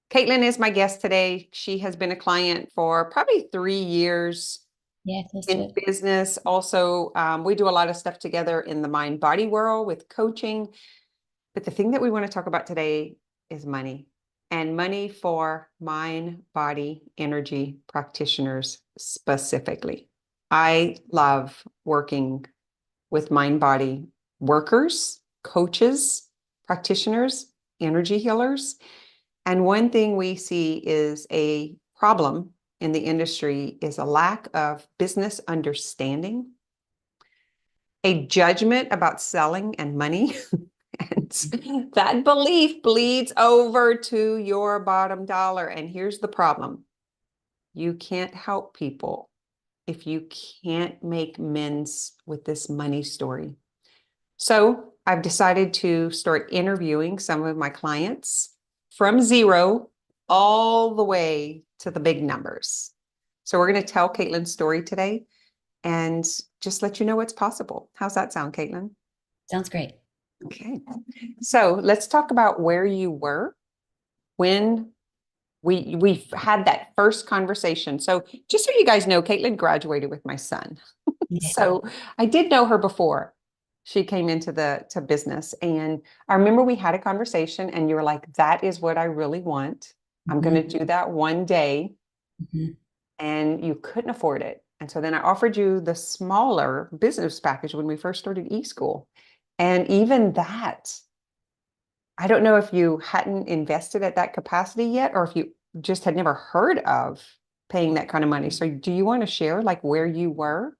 Katelyn is my guest today. She has been a client for probably 3 years Yeah, close to in it. business. Also, we do a lot of stuff together in the mind body world with coaching. But the thing that we want to talk about today is money and money for mind body energy practitioners specifically. I love working with mind body workers, coaches, practitioners, energy healers. And one thing we see is a problem in the industry is a lack of business understanding, a judgment about selling and money. And that belief bleeds over to your bottom dollar. And here's the problem. You can't help people if you can't make amends with this money story. So I've decided to start interviewing some of my clients from zero all the way to the big numbers. So we're going to tell Katelyn's story today and just let you know what's possible. How's that sound, Katelyn? Sounds great. Okay. So let's talk about where you were when we had that first conversation. So just so you guys know, Katelyn graduated with my son. Yeah. So I did know her before she came into the to business. And I remember we had a conversation and you were like, that is what I really want. I'm going hmm to do that one day. hmm And you couldn't afford it. And so then I offered you the smaller business package when we first started eSchool. And even that, I don't know if you hadn't invested at that capacity yet, or if you just had never heard of paying that kind of money. So do you want to share like where you were?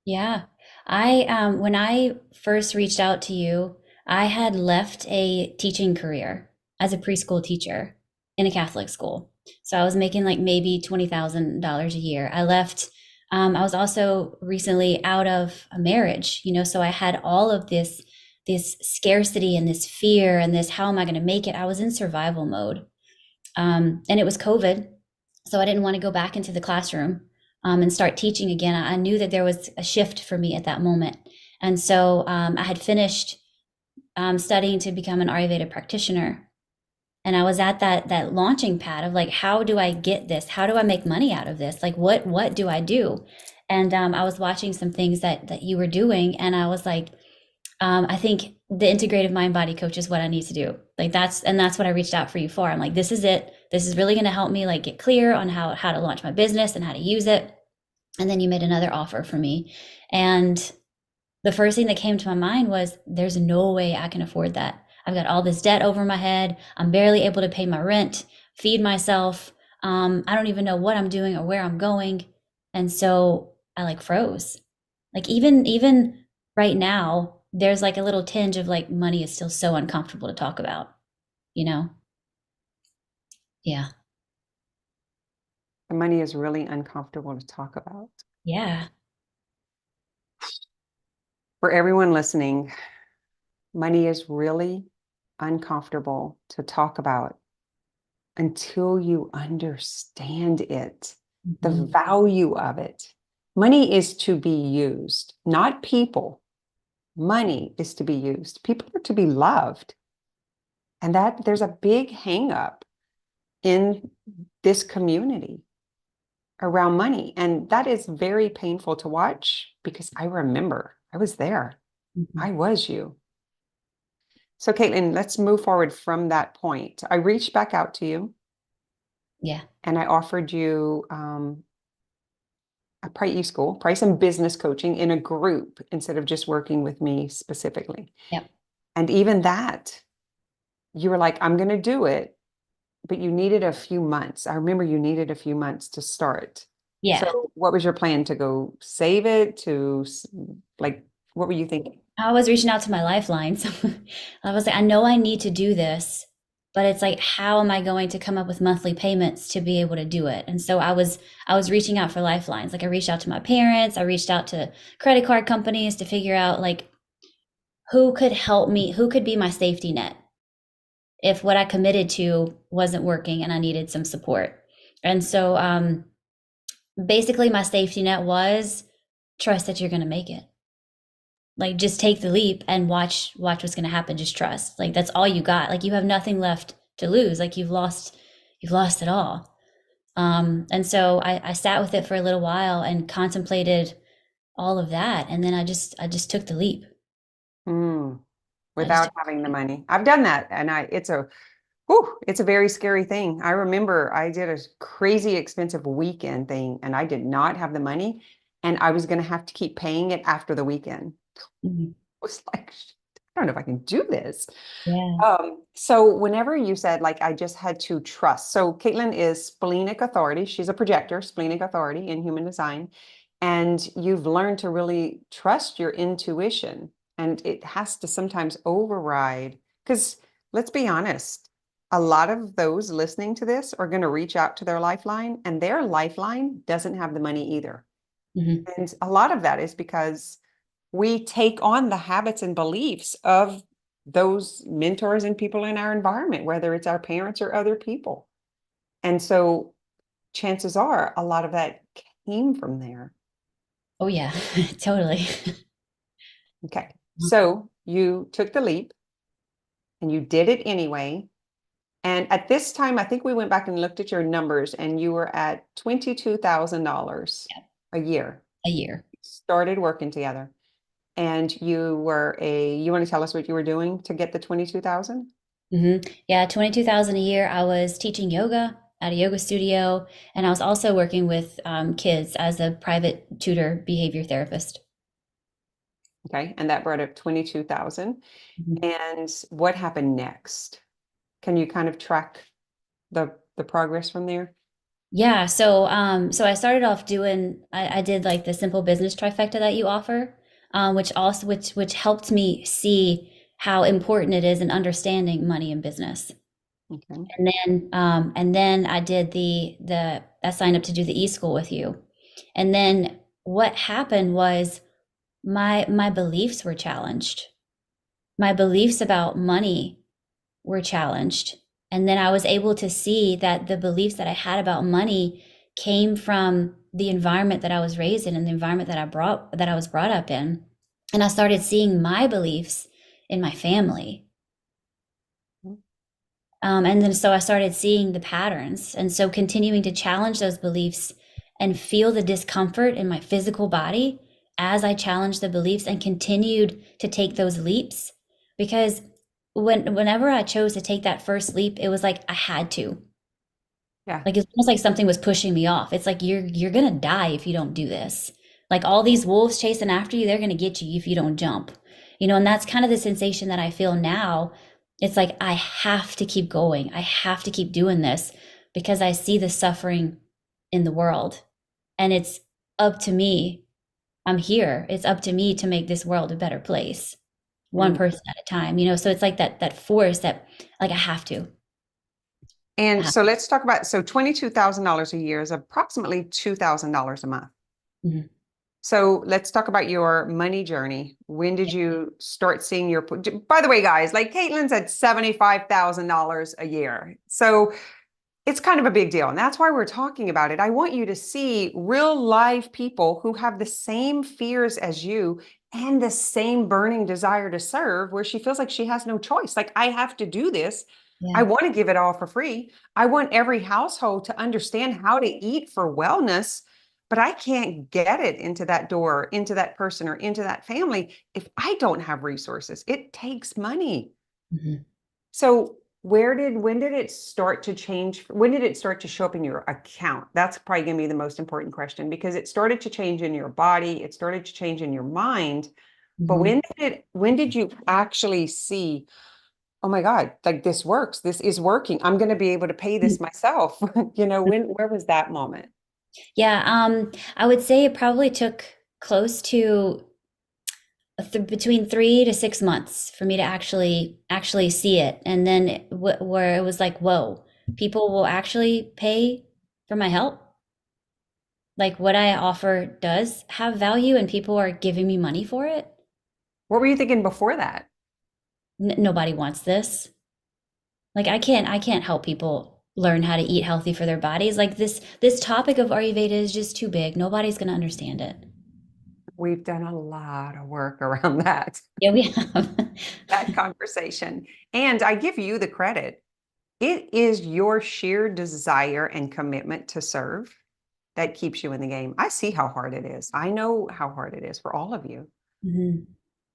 Yeah. I when I first reached out to you, I had left a teaching career as a preschool teacher in a Catholic school. So I was making like maybe $20,000 a year. I left I was also recently out of a marriage, so I had all of this scarcity and this fear and this how am I going to make it? I was in survival mode. And it was COVID. So I didn't want to go back into the classroom and start teaching again. I knew that there was a shift for me at that moment. And so I had finished studying to become an Ayurveda practitioner. And I was at that launching pad of like, how do I get this? How do I make money out of this? Like, what do I do? And I was watching some things that you were doing, and I was like, I think the integrative mind body coach is what I need to do. Like that's what I reached out for you for. I'm like, this is it. This is really going to help me like get clear on how to launch my business and how to use it. And then you made another offer for me. And the first thing that came to my mind was there's no way I can afford that. I've got all this debt over my head. I'm barely able to pay my rent, feed myself. I don't even know what I'm doing or where I'm going. And so I like froze. Like even right now, there's like a little tinge of like money is still so uncomfortable to talk about, you know? Yeah. The money is really uncomfortable to talk about. Yeah. For everyone listening, money is really uncomfortable to talk about until you understand it, the hmm value of it. Money is to be used, not people. Money is to be used. People are to be loved. And that there's a big hang up in this community around money. And that is very painful to watch because I remember I was there. hmm I was you. So, Katelyn, let's move forward from that point. I reached back out to you Yeah. and I offered you a price and business coaching in a group instead of just working with me specifically. Yep. And even that, you were like, I'm going to do it, but you needed a few months. I remember you needed a few months to start. Yeah. So, what was your plan to go save it? Like, what were you thinking? I was reaching out to my lifeline. So I was like, I know I need to do this, but it's like, how am I going to come up with monthly payments to be able to do it? And so I was reaching out for lifelines. Like I reached out to my parents, I reached out to credit card companies to figure out like who could help me, who could be my safety net if what I committed to wasn't working and I needed some support. And so basically my safety net was trust that you're going to make it. Like just take the leap and watch what's going to happen. Just trust. Like that's all you got. Like you have nothing left to lose. Like you've lost it all. And so I sat with it for a little while and contemplated all of that. And then I just took the leap. Mm, I just without took having the the leap. money. I've done that, and it's a very scary thing. I remember I did a crazy expensive weekend thing, and I did not have the money, and I was going to have to keep paying it after the weekend. Mhm. I was like, I don't know if I can do this. Yeah. So whenever you said like I just had to trust, so Katelyn is splenic authority. She's a projector, splenic authority in human design. And you've learned to really trust your intuition. And it has to sometimes override, because let's be honest, a lot of those listening to this are going to reach out to their lifeline, and their lifeline doesn't have the money either. Hmm. And a lot of that is because we take on the habits and beliefs of those mentors and people in our environment, whether it's our parents or other people. And so chances are a lot of that came from there. Oh yeah, totally. Okay. So you took the leap and you did it anyway. And at this time, I think we went back and looked at your numbers and you were at $22,000 Yeah, a year. a year. Started working together. And you want to tell us what you were doing to get the 22,000? Yeah, 22,000 a year. I was teaching yoga at a yoga studio, and I was also working with kids as a private tutor behavior therapist. Okay. And that brought up 22,000. Mhm. And what happened next? Can you kind of track the progress from there? Yeah, so I started off doing I did like the simple business trifecta that you offer, which helped me see how important it is in understanding money and business. Okay. And then I did the I signed up to do the e-school with you. And then what happened was my beliefs were challenged. My beliefs about money were challenged. And then I was able to see that the beliefs that I had about money came from the environment that I was raised in and the environment that I was brought up in. And I started seeing my beliefs in my family. And then so I started seeing the patterns. And so continuing to challenge those beliefs and feel the discomfort in my physical body as I challenged the beliefs and continued to take those leaps. Because whenever I chose to take that first leap, it was like I had to. Yeah. Like it's almost like something was pushing me off. It's like you're gonna die if you don't do this. Like all these wolves chasing after you, they're gonna get you if you don't jump. And that's kind of the sensation that I feel now. It's like I have to keep going. I have to keep doing this because I see the suffering in the world. And it's up to me. I'm here. It's up to me to make this world a better place, one Mm. person at a time. So it's like that force that like I have to. I And have so let's talk about, so $22,000 a year is approximately $2,000 a month. Mhm. So let's talk about your money journey. When did you start seeing by the way, guys, like Katelyn's at $75,000 a year. So it's kind of a big deal. And that's why we're talking about it. I want you to see real live people who have the same fears as you and the same burning desire to serve, where she feels like she has no choice. Like, I have to do this. I Yeah. want to give it all for free. I want every household to understand how to eat for wellness, but I can't get it into that door, into that person, or into that family if I don't have resources. It takes money. Mhm. So when did it start to change? When did it start to show up in your account? That's probably going to be the most important question, because it started to change in your body, it started to change in your mind. But Mhm. when did you actually see, oh my God, like this works, this is working, I'm going to be able to pay this myself? Where was that moment? Yeah, I would say it probably took close to between 3 to 6 months for me to actually see it, and then where it was like, whoa, people will actually pay for my help. Like what I offer does have value, and people are giving me money for it. What were you thinking before that? Nobody wants this. Like I can't help people learn how to eat healthy for their bodies. Like this topic of Ayurveda is just too big. Nobody's gonna understand it. We've done a lot of work around that, Yeah, we have. that conversation. And I give you the credit. It is your sheer desire and commitment to serve that keeps you in the game. I see how hard it is. I know how hard it is for all of you. Mhm.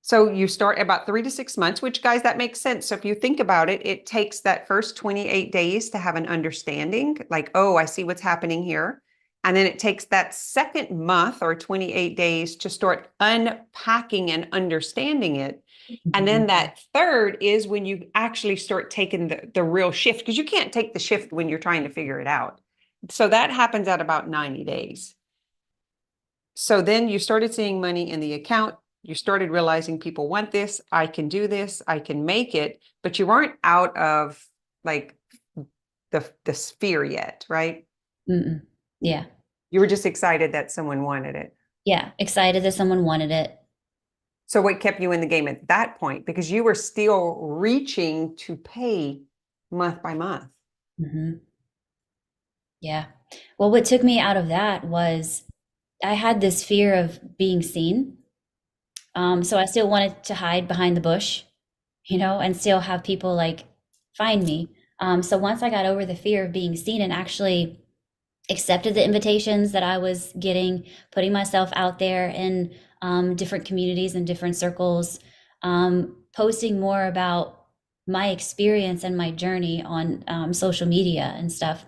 So you start about 3 to 6 months, which, guys, that makes sense. So if you think about it, it takes that first 28 days to have an understanding, like, oh, I see what's happening here. And then it takes that second month or 28 days to start unpacking and understanding it. And then that third is when you actually start taking the real shift, because you can't take the shift when you're trying to figure it out. So that happens at about 90 days. So then you started seeing money in the account. You started realizing people want this. I can do this. I can make it. But you weren't out of like the sphere yet, right? Mm-mm. Yeah. You were just excited that someone wanted it. Yeah. Excited that someone wanted it. So what kept you in the game at that point? Because you were still reaching to pay month by month. Hmm. Yeah. Well, what took me out of that was I had this fear of being seen. So I still wanted to hide behind the bush, and still have people like find me. So once I got over the fear of being seen and actually accepted the invitations that I was getting, putting myself out there in different communities and different circles, posting more about my experience and my journey on social media and stuff,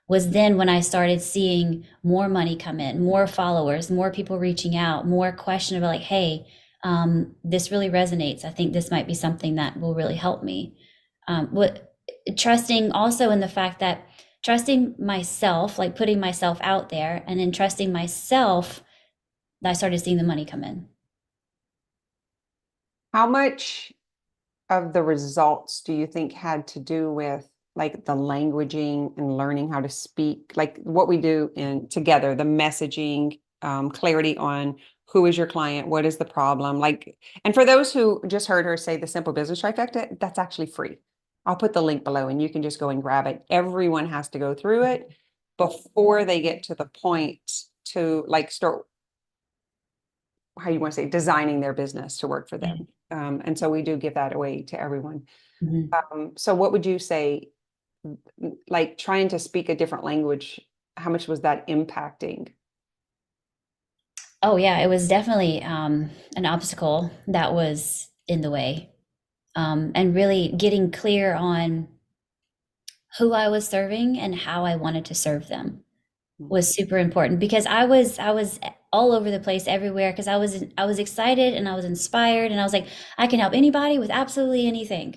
was then when I started seeing more money come in, more followers, more people reaching out, more question about like, hey, this really resonates. I think this might be something that will really help me. What trusting also in the fact that trusting myself, like putting myself out there, and then trusting myself, I started seeing the money come in. How much of the results do you think had to do with like the languaging and learning how to speak, like what we do in together, the messaging, clarity on who is your client, what is the problem, like, and for those who just heard her say the simple business trifecta, that's actually free. I'll put the link below and you can just go and grab it. Everyone has to go through it before they get to the point to like start, how you want to say, designing their business to work for them. And so we do give that away to everyone. Mhm. So what would you say, like trying to speak a different language, how much was that impacting? Oh yeah, it was definitely an obstacle that was in the way, and really getting clear on who I was serving and how I wanted to serve them was super important because I was all over the place everywhere because I was excited and I was inspired and I was like, I can help anybody with absolutely anything.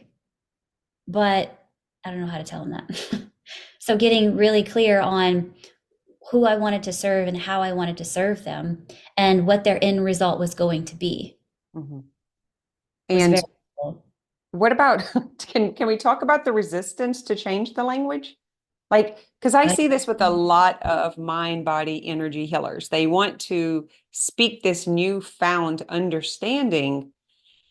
But I don't know how to tell them that. So getting really clear on who I wanted to serve and how I wanted to serve them and what their end result was going to be Mhm. was And very cool. what about, can we talk about the resistance to change the language? Like, because I see this with a lot of mind, body, energy healers. They want to speak this newfound understanding,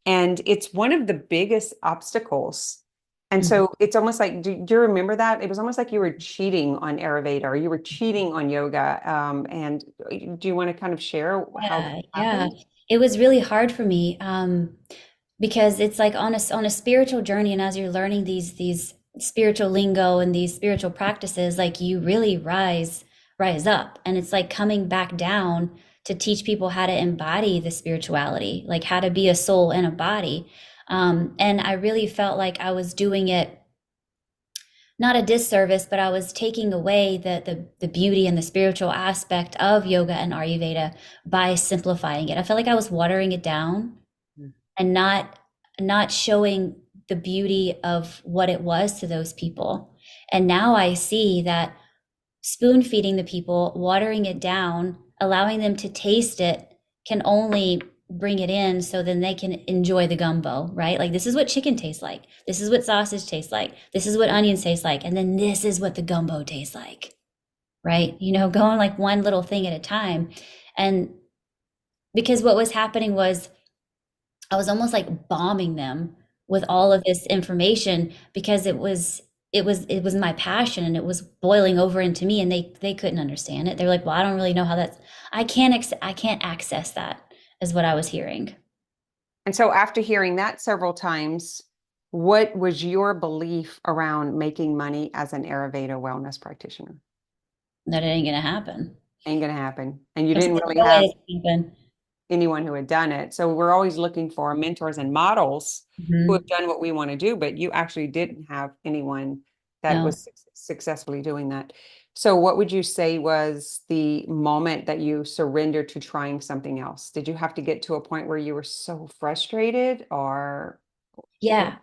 and it's one of the biggest obstacles. And Mhm. so it's almost like, do you remember that? It was almost like you were cheating on Ayurveda or you were cheating on yoga. And do you want to kind of share how that Yeah, yeah. happened? It was really hard for me because it's like on a spiritual journey, and as you're learning these spiritual lingo and these spiritual practices, like you really rise up, and it's like coming back down to teach people how to embody the spirituality, like how to be a soul in a body. And I really felt like I was doing it not a disservice, but I was taking away the beauty and the spiritual aspect of yoga and Ayurveda by simplifying it. I felt like I was watering it down Mm. and not showing the beauty of what it was to those people. And now I see that spoon feeding the people, watering it down, allowing them to taste it can only bring it in so then they can enjoy the gumbo, right? Like this is what chicken tastes like. This is what sausage tastes like. This is what onions taste like. And then this is what the gumbo tastes like, right? Going like one little thing at a time. And because what was happening was I was almost like bombing them with all of this information because it was my passion and it was boiling over into me and they couldn't understand it. They're like, "Well, I don't really know how that's I can't access that," is what I was hearing. And so after hearing that several times, What was your belief around making money as an Ayurveda wellness practitioner? That it ain't gonna happen. Ain't gonna happen. And you There's didn't really no way have it can happen. anyone who had done it. So we're always looking for mentors and models who have Mhm. done what we want to do, but you actually didn't have anyone that No. was successfully doing that. So what would you say was the moment that you surrendered to trying something else? Did you have to get to a point where you were so frustrated or what? Yeah.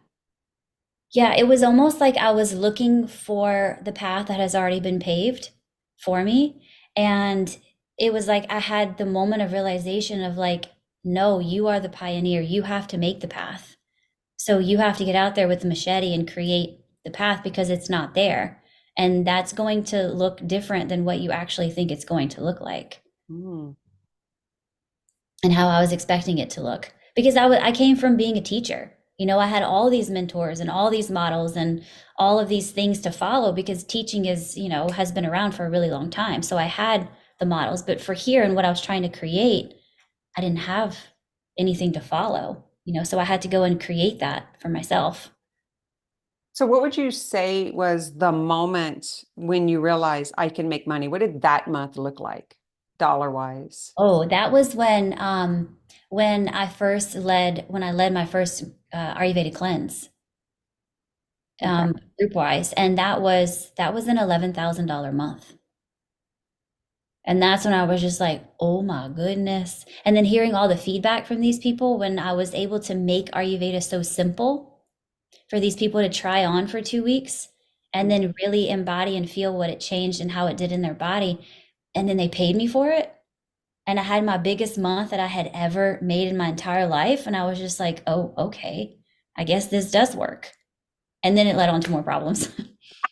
Yeah, it was almost like I was looking for the path that has already been paved for me. And it was like I had the moment of realization of like, no, you are the pioneer. You have to make the path. So you have to get out there with the machete and create the path because it's not there. And that's going to look different than what you actually think it's going to look like Hmm. and how I was expecting it to look. Because I came from being a teacher. You know, I had all these mentors and all these models and all of these things to follow because teaching is, you know, has been around for a really long time. So I had the models, but for here and what I was trying to create, I didn't have anything to follow, you know, so I had to go and create that for myself. So what would you say was the moment when you realized I can make money? What did that month look like, dollar wise? Oh, that was when when I led my first Ayurvedic cleanse, Okay. group wise, and that was an $11,000 month. And that's when I was just like, oh my goodness. And then hearing all the feedback from these people when I was able to make Ayurveda so simple for these people to try on for 2 weeks and then really embody and feel what it changed and how it did in their body. And then they paid me for it. And I had my biggest month that I had ever made in my entire life. And I was just like, oh, okay, I guess this does work. And then it led on to more problems.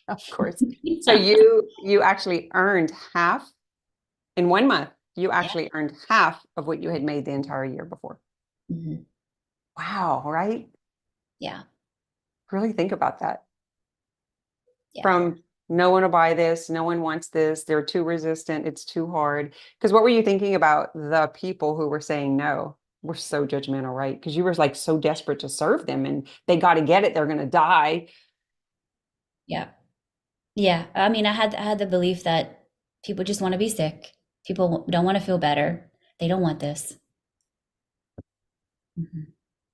Of course. So Yeah. you actually earned half in 1 month. You Yeah. actually earned half of what you had made the entire year before. Mhm. Wow, right? Yeah. Really think about that. Yeah. From no one will buy this, no one wants this, they're too resistant, it's too hard. Because what were you thinking about the people who were saying no? We're so judgmental, right? Because you were like so desperate to serve them and they got to get it, they're going to die. Yeah. Yeah. I mean, I had the belief that people just want to be sick. People don't want to feel better. They don't want this. Mhm.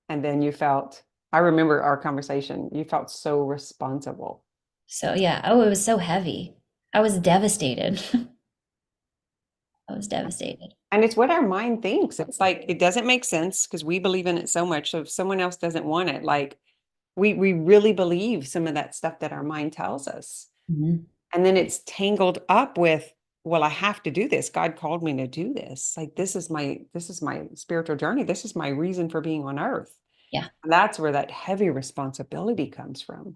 And then you felt, I remember our conversation, you felt so responsible. So yeah. Oh, it was so heavy. I was devastated. I was devastated. And it's what our mind thinks. It's like it doesn't make sense because we believe in it so much. So if someone else doesn't want it, like we really believe some of that stuff that our mind tells us. Mhm. And then it's tangled up with, well, I have to do this. God called me to do this. Like this is my spiritual journey. This is my reason for being on earth. Yeah. And that's where that heavy responsibility comes from.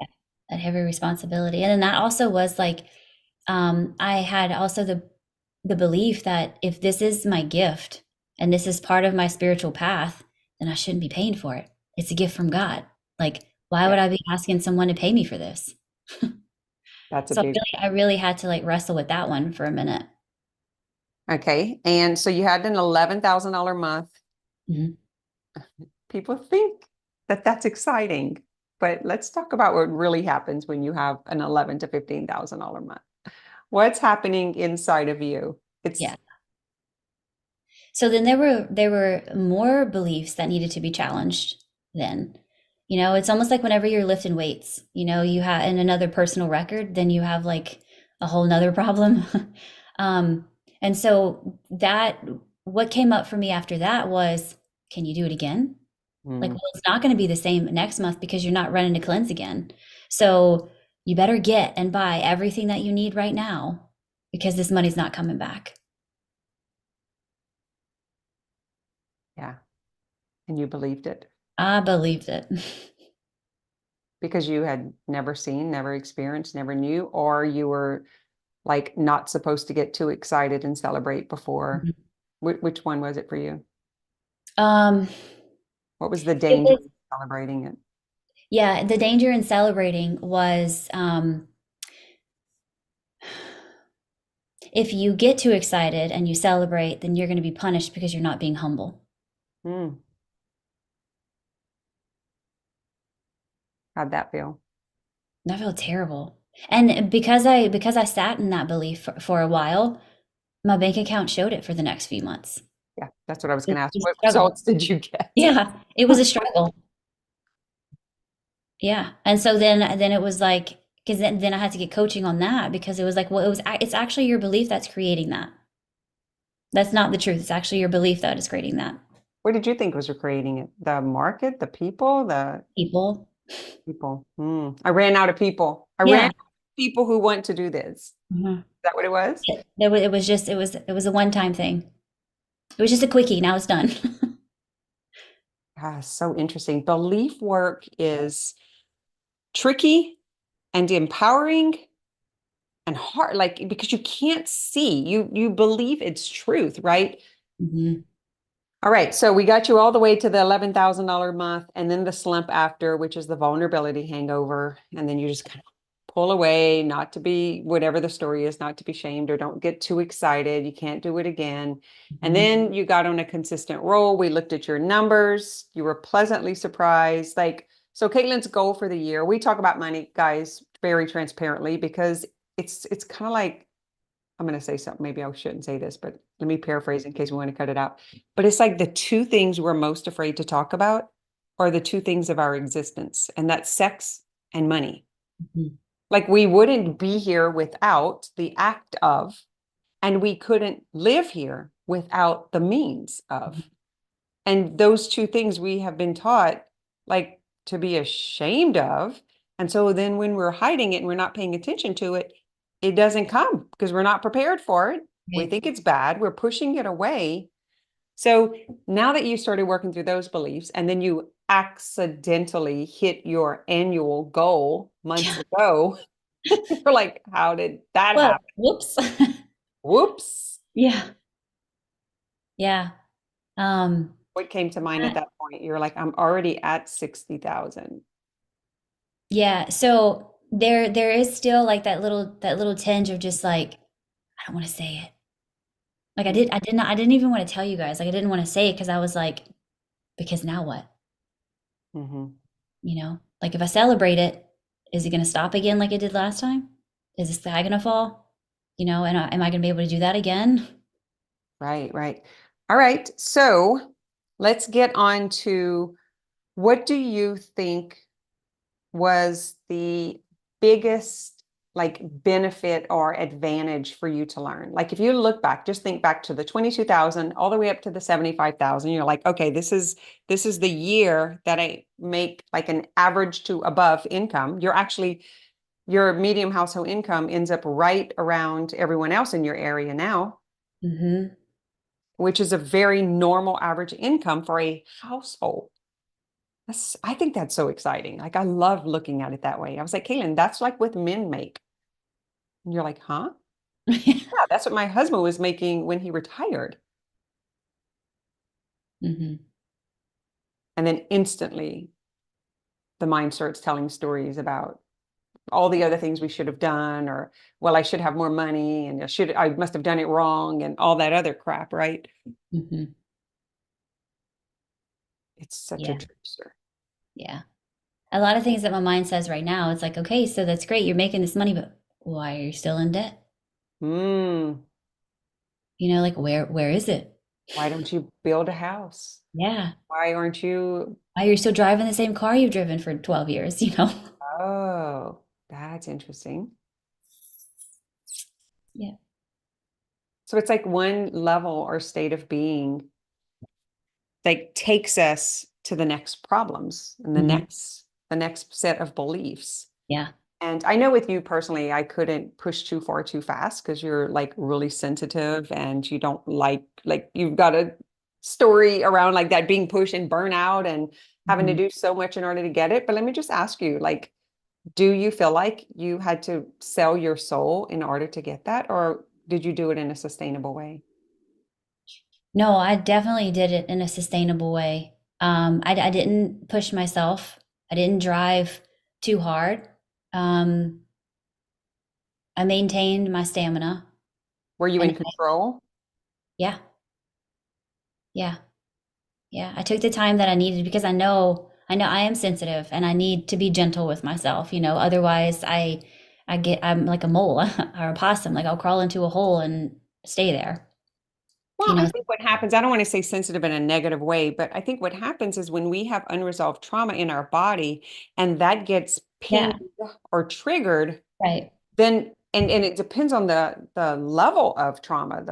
That heavy responsibility. And then that also was like, I had also the belief that if this is my gift and this is part of my spiritual path, then I shouldn't be paying for it. It's a gift from God. Like, why Yeah, would I be asking someone to pay me for this? that's a So big I really had to like wrestle with that one for a minute. okay. And so you had an $11,000 month. Mhm. People think that that's exciting, but let's talk about what really happens when you have an 11 to $15,000 month. What's happening inside of you? It's Yeah. So then there were more beliefs that needed to be challenged then. You know, it's almost like whenever you're lifting weights, you know, you have in another personal record, then you have like a whole nother problem. um, and so that what came up for me after that was, can you do it again? Like, mm, well, it's not going to be the same next month because you're not running a cleanse again. So you better get and buy everything that you need right now because this money's not coming back. yeah, and you believed it I believed it. because you had never seen, never experienced, never knew, or you were like not supposed to get too excited and celebrate before. Which one was it for you? Um, What was the it danger was, of celebrating it? yeah, the danger in celebrating was if you get too excited and you celebrate, then you're going to be punished because you're not being humble. Mm, How'd that feel? I felt terrible. And because I sat in that belief for a while, my bank account showed it for the next few months. Yeah, that's what I was It going to ask. was What a struggle. results did you get? Yeah, it was a struggle. Yeah. And so then it was like, because then I had to get coaching on that because it was like, well, it's actually your belief that's creating that. That's not the truth. It's actually your belief that is creating that. What did you think was creating it? The market, the people, the People. people? I ran out of people. I ran out Yeah. of people who want to do this. Is Mhm. that what it was? It was just it was a one-time thing. It was just a quickie. Now it's done. Ah, so interesting. Belief work is tricky and empowering and hard, like because you can't see. You believe it's truth, right? Mhm. All right, so we got you all the way to the $11,000 month and then the slump after, which is the vulnerability hangover. And then you just kind of pull away, not to be whatever the story is, not to be shamed or don't get too excited. You can't do it again. And Mhm. then you got on a consistent roll. We looked at your numbers. You were pleasantly surprised. Like, so Katelyn's goal for the year, we talk about money, guys, very transparently because it's kind of like I'm going to say something. Maybe I shouldn't say this, but let me paraphrase in case we want to cut it out. But it's like the two things we're most afraid to talk about are the two things of our existence, and that's sex and money. Mhm. Like we wouldn't be here without the act of, and we couldn't live here without the means of. And those two things we have been taught like to be ashamed of. And so then when we're hiding it and we're not paying attention to it, it doesn't come because we're not prepared for it. We Right. think it's bad. We're pushing it away. So now that you started working through those beliefs and then you accidentally hit your annual goal months Yeah. ago, you're like, how did that Well, happen? whoops. Whoops. Yeah. Yeah. Um, What came to mind at I- that point? You're like, I'm already at 60,000. yeah. So there is still like that little tinge of just like, I don't want to say it. Like I didn't even want to tell you guys. Like I didn't want to say it because I was like, because now what? Mm-hmm. Like if I celebrate it, is it going to stop again like it did last time? Is the sky going to fall? And am I going to be able to do that again? Right, right. All right. So let's get on to what do you think was the biggest like benefit or advantage for you to learn? Like if you look back, just think back to the 22,000 all the way up to the 75,000. You're like, okay, this is the year that I make like an average to above income. Your medium household income ends up right around everyone else in your area now, Hmm. which is a very normal average income for a household. I think that's so exciting. Like I love looking at it that way. I was like, Katelyn, that's like what men make. And you're like, huh? Yeah, that's what my husband was making when he retired. Hmm. And then instantly the mind starts telling stories about all the other things we should have done, or well, I should have more money and I must have done it wrong and all that other crap, right? Hmm. It's such a Yeah. trickster. Yeah. A lot of things that my mind says right now, it's like, okay, so that's great. You're making this money, but why are you still in debt? Hmm. Like where is it? Why don't you build a house? Yeah. Why aren't you? Why are you still driving the same car you've driven for 12 years? Oh, that's interesting. Yeah. So it's like one level or state of being that takes us to the next problems and the Hmm. next set of beliefs. Yeah. And I know with you personally, I couldn't push too far too fast because you're like really sensitive and you don't like you've got a story around like that being pushed and burnout and having to Hmm. do so much in order to get it. But let me just ask you, like, do you feel like you had to sell your soul in order to get that, or did you do it in a sustainable way? No, I definitely did it in a sustainable way. I didn't push myself. I didn't drive too hard. Um, I maintained my stamina. Were you And in control? yeah, yeah, yeah. I took the time that I needed because I know I know I am sensitive and I need to be gentle with myself, otherwise I'm like a mole or a possum, like I'll crawl into a hole and stay there, Well, you I know. think what happens, I don't want to say sensitive in a negative way, but I think what happens is when we have unresolved trauma in our body and that gets Yeah, pinged or triggered, right. then and it depends on the level of trauma,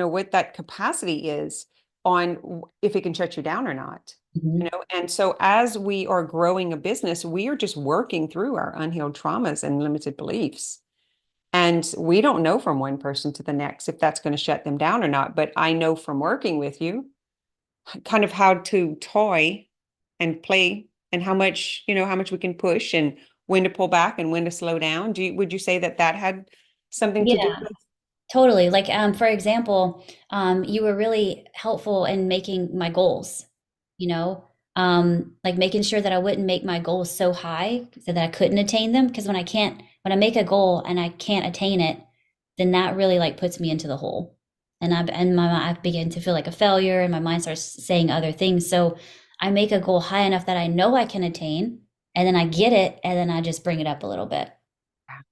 what that capacity is on if it can shut you down or not. Hmm. And so as we are growing a business, we are just working through our unhealed traumas and limited beliefs. And we don't know from one person to the next if that's going to shut them down or not. But I know from working with you kind of how to toy and play and how much we can push and when to pull back and when to slow down. Would you say that that had something to do Yeah. with? Totally. Like, for example, you were really helpful in making my goals, like making sure that I wouldn't make my goals so high so that I couldn't attain them. Because when I make a goal and I can't attain it, then that really like puts me into the hole. I begin to feel like a failure and my mind starts saying other things. So I make a goal high enough that I know I can attain, and then I get it, and then I just bring it up a little bit.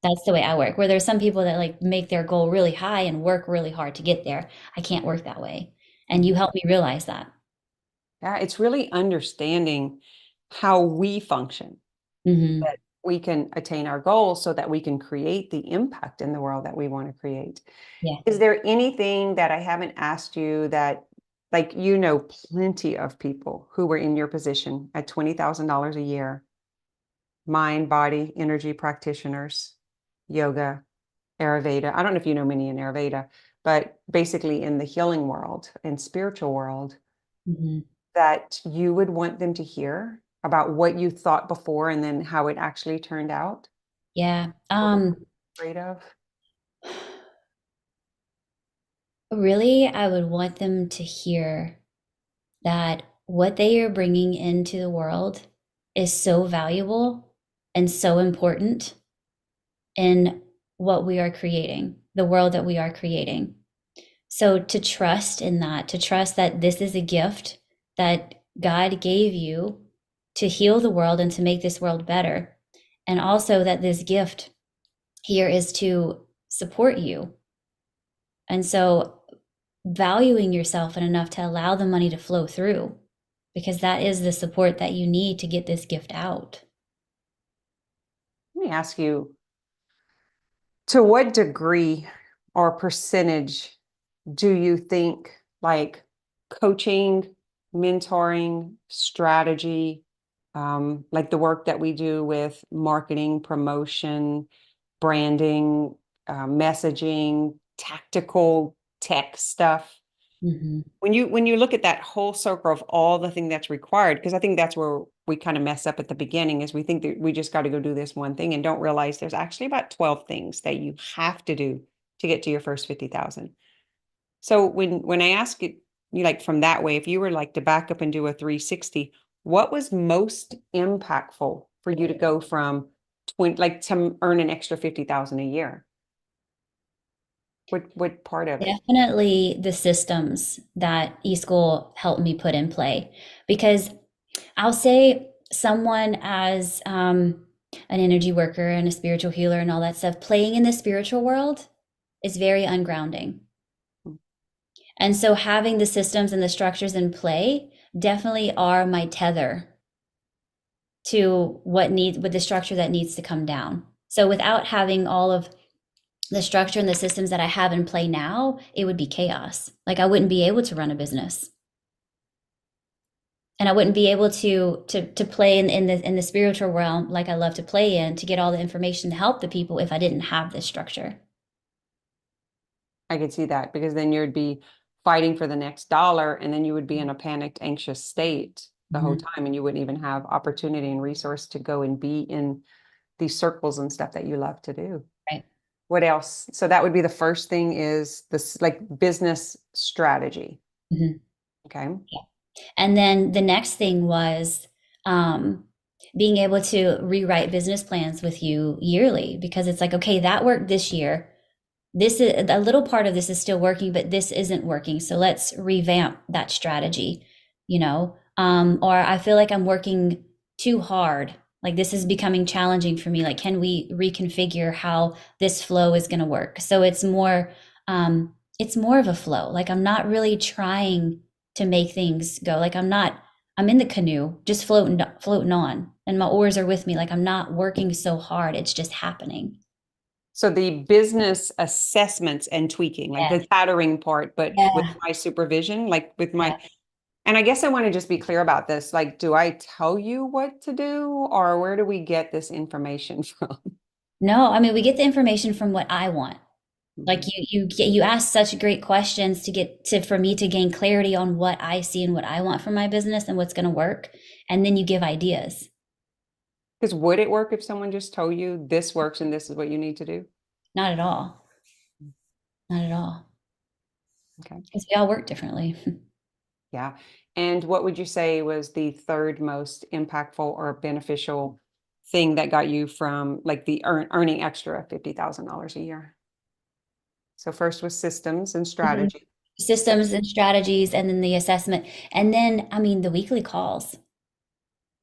That's the way I work. Where there's some people that like make their goal really high and work really hard to get there. I can't work that way. And you helped me realize that. Yeah, it's really understanding how we function, Hmm. that we can attain our goals so that we can create the impact in the world that we want to create. Yeah. Is there anything that I haven't asked you that, like, plenty of people who were in your position at $20,000 a year, mind, body, energy practitioners, yoga, Ayurveda. I don't know if you know many in Ayurveda, but basically in the healing world and spiritual world, Hmm. that you would want them to hear about what you thought before and then how it actually turned out? Yeah. What were you afraid of? Really, I would want them to hear that what they are bringing into the world is so valuable and so important in what we are creating, the world that we are creating. So to trust in that, to trust that this is a gift that God gave you to heal the world and to make this world better. And also that this gift here is to support you. And so valuing yourself and enough to allow the money to flow through, because that is the support that you need to get this gift out. Let me ask you, to what degree or percentage do you think like coaching, mentoring, strategy, like the work that we do with marketing, promotion, branding, messaging, tactical tech stuff, Hmm. when you look at that whole circle of all the thing that's required, because I think that's where we kind of mess up at the beginning, is we think that we just got to go do this one thing and don't realize there's actually about 12 things that you have to do to get to your first 50,000. So when I ask you like from that way, if you were like to back up and do a 360, what was most impactful for you to go from 20, like to earn an extra 50,000 a year? What part of it? Definitely the systems that eSchool helped me put in play. Because I'll say someone as an energy worker and a spiritual healer and all that stuff, playing in the spiritual world is very ungrounding. And so having the systems and the structures in play definitely are my tether to with the structure that needs to come down. So without having all of the structure and the systems that I have in play now, it would be chaos. Like I wouldn't be able to run a business. And I wouldn't be able to play in the spiritual realm like I love to play in, to get all the information to help the people, if I didn't have this structure. I could see that because then you'd be fighting for the next dollar and then you would be in a panicked, anxious state the whole Mhm. time and you wouldn't even have opportunity and resource to go and be in these circles and stuff that you love to do. Right. What else? So that would be the first thing, is this like business strategy. Mhm. Okay. And then the next thing was um, being able to rewrite business plans with you yearly, because it's like, okay, that worked this year. This is a little part of this is still working, but this isn't working. So let's revamp that strategy, or I feel like I'm working too hard. Like this is becoming challenging for me. Like, can we reconfigure how this flow is going to work? So it's more of a flow. Like I'm not really trying to make things go. Like I'm in the canoe, just floating on, and my oars are with me. Like I'm not working so hard. It's just happening. So the business assessments and tweaking, like Yeah. the chattering part, but with Yeah. my supervision, like with Yeah. my, and I guess I want to just be clear about this. Like, do I tell you what to do, or where do we get this information from? No, I mean, we get the information from what I want. Like Mhm. you ask such great questions to get to for me to gain clarity on what I see and what I want for my business and what's going to work, and then you give ideas. Because would it work if someone just told you this works and this is what you need to do? Not at all. Not at all. Okay. Because we all work differently. Yeah. And what would you say was the third most impactful or beneficial thing that got you from like the earning extra $50,000 a year? So first was systems and Mhm. strategy. Systems and strategies, and then the assessment, and then I mean the weekly calls,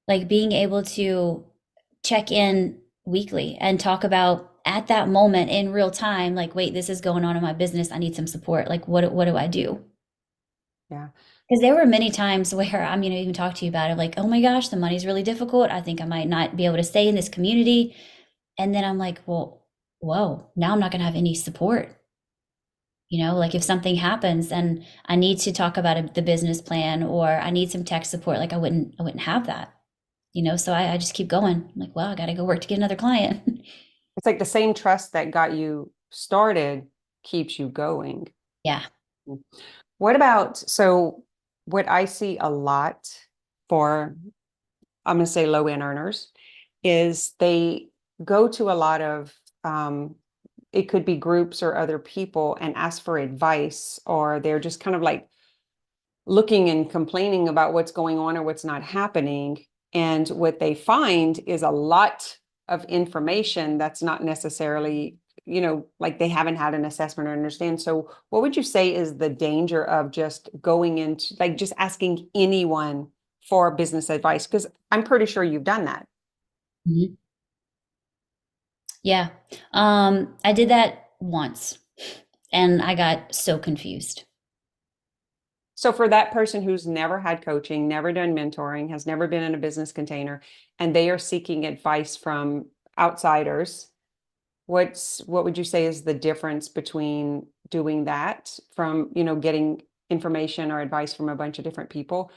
like being able to check in weekly and talk about at that moment in real time, like, wait, this is going on in my business. I need some support. Like, what do I do? Yeah. Because there were many times where I'm, even talk to you about it, like, oh my gosh, the money's really difficult. I think I might not be able to stay in this community. And then I'm like, well, whoa, now I'm not going to have any support. Like if something happens and I need to talk about the business plan or I need some tech support, like I wouldn't have that. So I just keep going. I'm like, well, I got to go work to get another client. It's like the same trust that got you started keeps you going. Yeah. What about, so what I see a lot for, I'm going to say low end earners, is they go to a lot of, it could be groups or other people and ask for advice, or they're just kind of like looking and complaining about what's going on or what's not happening. And what they find is a lot of information that's not necessarily, like they haven't had an assessment or understand. So, what would you say is the danger of just going into, like, just asking anyone for business advice? Because I'm pretty sure you've done that. Mhm. Yeah. I did that once and I got so confused. So for that person who's never had coaching, never done mentoring, has never been in a business container, and they are seeking advice from outsiders, what would you say is the difference between doing that from, getting information or advice from a bunch of different people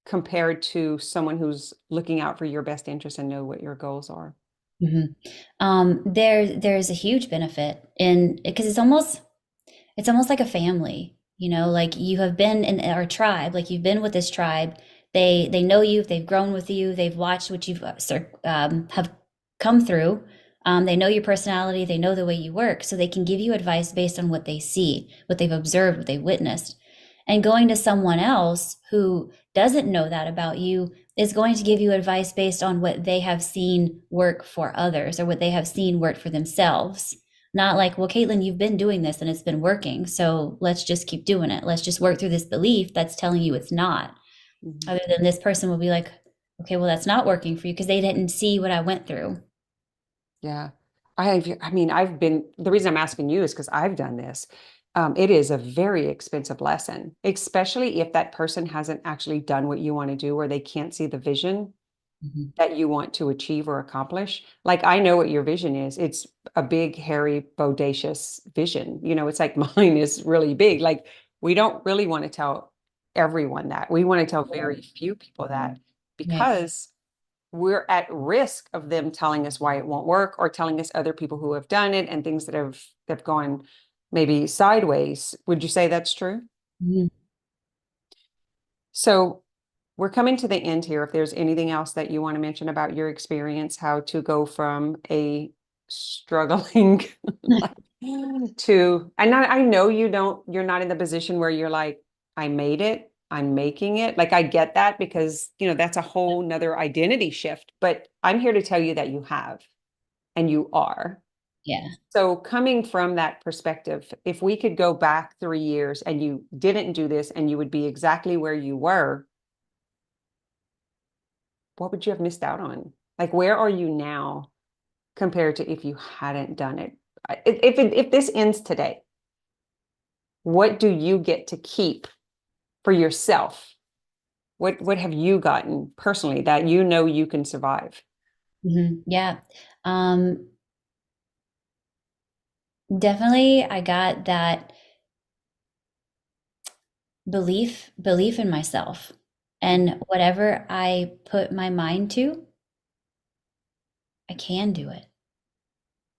compared to someone who's looking out for your best interest and know what your goals are? Mhm. There's a huge benefit in because it's almost like a family, like you have been in our tribe, like you've been with this tribe. They know you, they've grown with you, they've watched what you've have come through. They know your personality, they know the way you work, so they can give you advice based on what they see, what they've observed, what they've witnessed. And going to someone else who doesn't know that about you is going to give you advice based on what they have seen work for others or what they have seen work for themselves. Not like, well, Katelyn, you've been doing this and it's been working. So let's just keep doing it. Let's just work through this belief that's telling you it's not. Mhm. Other than this person will be like, okay, well, that's not working for you because they didn't see what I went through. Yeah. I mean, the reason I'm asking you is because I've done this. It is a very expensive lesson, especially if that person hasn't actually done what you want to do or they can't see the vision Mhm. that you want to achieve or accomplish. Like, I know what your vision is. It's a big, hairy, bodacious vision. It's like mine is really big. Like, we don't really want to tell everyone that. We want to tell very few people that Right. because we're at risk of them telling us why it won't work or telling us other people who have done it and things that have gone maybe sideways. Would you say that's true? Mhm. So we're coming to the end here. If there's anything else that you want to mention about your experience, how to go from a struggling to, and I know you're not in the position where you're like, I made it, I'm making it. Like, I get that because, that's a whole nother identity shift, but I'm here to tell you that you have, and you are. Yeah. So coming from that perspective, if we could go back 3 years and you didn't do this and you would be exactly where you were, would you have missed out on? Like, where are you now compared to if you hadn't done it? If this ends today, what do you get to keep for yourself? What have you gotten personally that you know you can survive? Yeah. Definitely I got that belief in myself. And whatever I put my mind to, I can do it.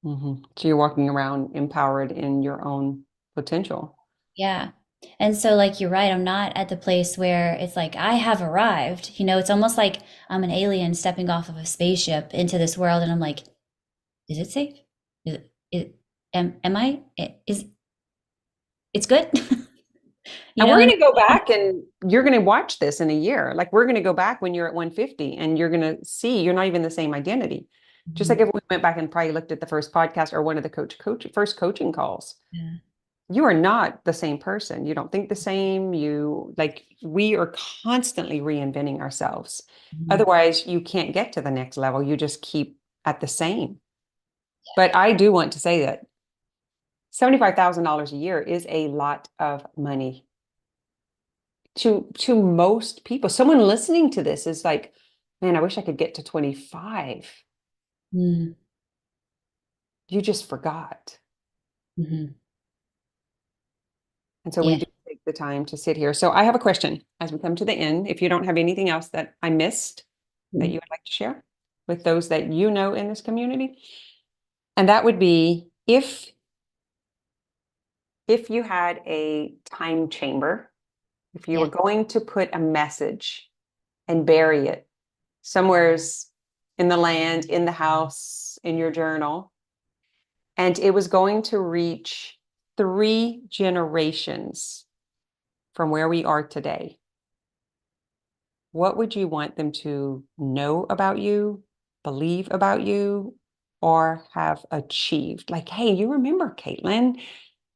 So you're walking around empowered in your own potential. Yeah. And so, like, you're right, I'm not at the place where it's like I have arrived. It's almost like I'm an alien stepping off of a spaceship into this world, and I'm like, is it safe? Am I? It's good? And we're And going to go back and you're going to watch this in a year. Like we're going to go back when you're at 150 and you're going to see you're not even the same identity. Just like Mhm. if we went back and probably looked at the first podcast or one of the first coaching calls, Yeah. you are not the same person. You don't think the same. We are constantly reinventing ourselves. Mhm. Otherwise, you can't get to the next level. You just keep at the same. But I do want to say that $75,000 a year is a lot of money to most people. Someone listening to this is like, man, I wish I could get to 25. Mm. You just forgot. Mhm. And so we Yeah. do take the time to sit here. So I have a question as we come to the end. If you don't have anything else that I missed that you Mm. would like to share with those that you know in this community, and that would be if you had a time chamber, if you Yeah. were going to put a message and bury it somewheres in the land, in the house, in your journal, and it was going to reach 3 generations from where we are today, what would you want them to know about you, believe about you, or have achieved? Like, hey, you remember Katelyn?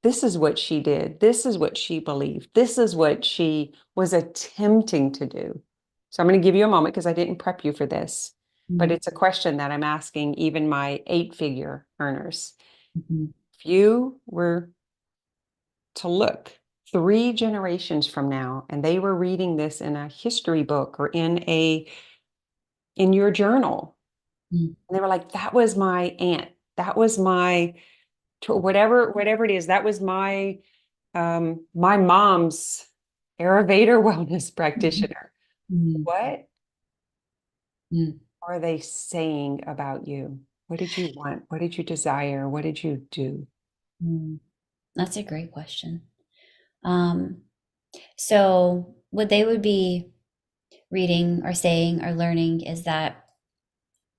This is what she did. This is what she believed. This is what she was attempting to do. So I'm going to give you a moment because I didn't prep you for this, but Mm. it's a question that I'm asking even my 8-figure earners. Mhm. If you were to look 3 generations from now and they were reading this in a history book or in your journal, Mm. and they were like, that was my aunt, that was my whatever it is, that was my mom's Ayurveda wellness Mhm. practitioner. Mm. What Mm. are they saying about you? What did you want? What did you desire? What did you do? Mm. That's a great question. Um, so what they would be reading or saying or learning is that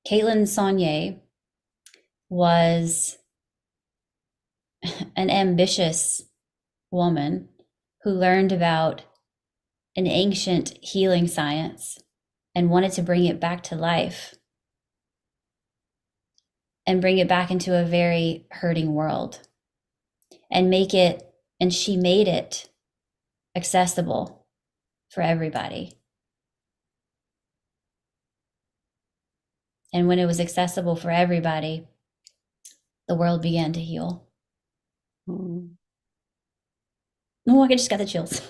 Katelyn Sonnier was an ambitious woman who learned about an ancient healing science and wanted to bring it back to life and bring it back into a very hurting world and she made it accessible for everybody. And when it was accessible for everybody, the world began to heal. Hmm. Oh, I just got the chills.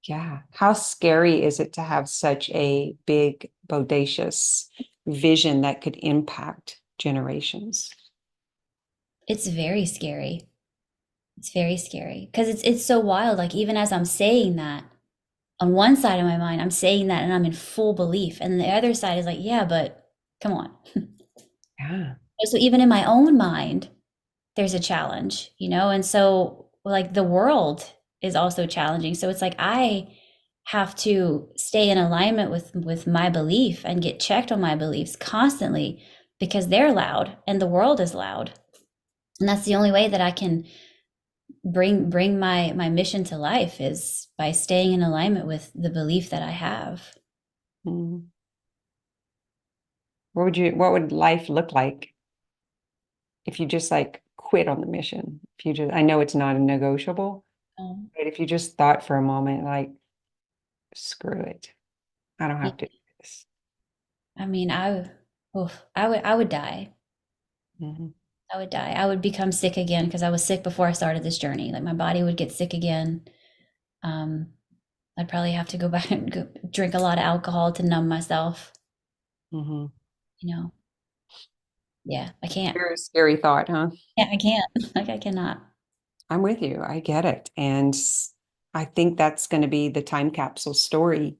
Yeah. How scary is it to have such a big, bodacious vision that could impact generations? It's very scary. It's very scary because it's so wild. Like, even as I'm saying that, on one side of my mind, I'm saying that and I'm in full belief. And the other side is like, yeah, but come on. Yeah. So even in my own mind, there's a challenge, And so, like, the world is also challenging. So it's like I have to stay in alignment with my belief and get checked on my beliefs constantly because they're loud and the world is loud. And that's the only way that I can bring my mission to life is by staying in alignment with the belief that I have. Mhm. What would life look like if you just like quit on the mission? If you just, I know it's not a negotiable, Um, but if you just thought for a moment, like, screw it. I don't Yeah. have to do this. I mean, I would die. Mhm. I would die. I would become sick again because I was sick before I started this journey. Like my body would get sick again. Um, I'd probably have to go back and drink a lot of alcohol to numb myself. Mhm. You know, yeah, I can't. Very scary thought, huh? Yeah, I can't. Like I cannot. I'm with you. I get it. And I think that's going to be the time capsule story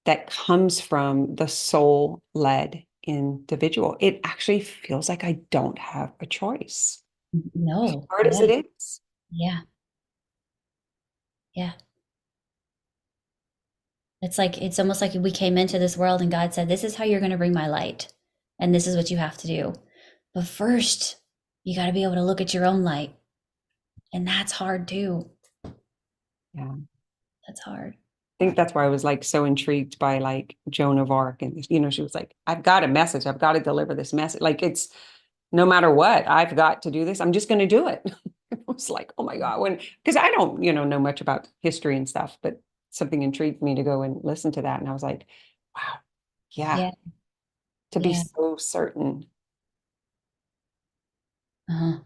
that comes from the soul-led individual. It actually feels like I don't have a choice. As No. hard as Yeah. it is. Yeah. Yeah. It's like it's almost like we came into this world and God said, "This is how you're going to bring my light, and this is what you have to do." But first, you got to be able to look at your own light, and that's hard too. Yeah. I That's hard. think that's why I was like so intrigued by like Joan of Arc. And, she was like, I've got a message. I've got to deliver this message. Like it's no matter what, I've got to do this. I'm just going to do it. It was like, oh my God, because I don't, know much about history and stuff, but something intrigued me to go and listen to that. And I was like, wow, yeah, Yeah. to be Yeah. so certain Uh-huh.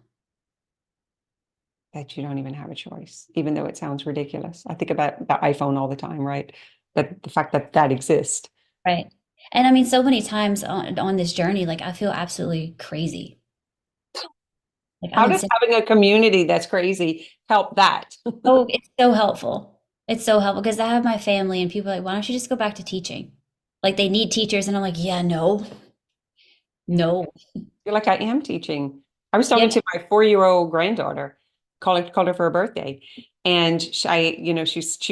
that you don't even have a choice, even though it sounds ridiculous. I think about the iPhone all the time, right? That the fact that that exists. Right. And I mean, so many times on this journey, like I feel absolutely crazy. Like I'm How does insane. having a community that's crazy help that? Oh, it's so helpful. It's so helpful because I have my family and people are like, why don't you just go back to teaching? Like they need teachers, and I'm like, yeah, no, no. Feel like I am teaching. I was talking Yeah. to my 4-year-old granddaughter, called her for her birthday. And she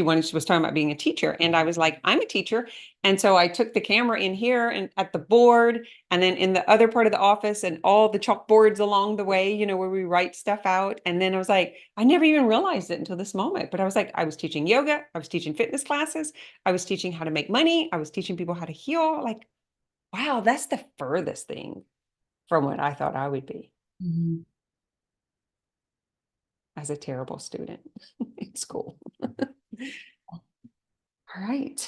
was talking about being a teacher. And I was like, I'm a teacher. And so I took the camera in here and at the board, and then in the other part of the office and all the chalkboards along the way, where we write stuff out. And then I was like, I never even realized it until this moment. But I was like, I was teaching yoga, I was teaching fitness classes, I was teaching how to make money, I was teaching people how to heal. Like, wow, that's the furthest thing from what I thought I would be Mhm. as a terrible student in school. All right.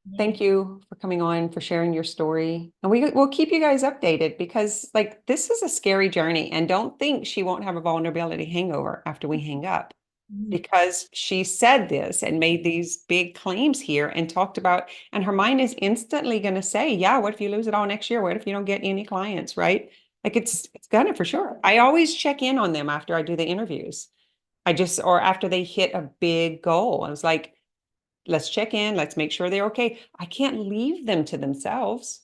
Yeah. Thank you for coming on, for sharing your story. And we'll keep you guys updated because like this is a scary journey, and don't think she won't have a vulnerability hangover after we hang up, Mhm. because she said this and made these big claims here and talked about, and her mind is instantly going to say, yeah, what if you lose it all next year? What if you don't get any clients, right? Like it's gonna for sure. I always check in on them after I do the interviews. Or after they hit a big goal. I was like, let's check in, let's make sure they're okay. I can't leave them to themselves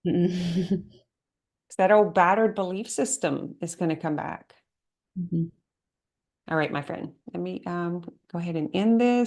Mhm. because that old battered belief system is going to come back. Mhm. All right, my friend, let me go ahead and end this.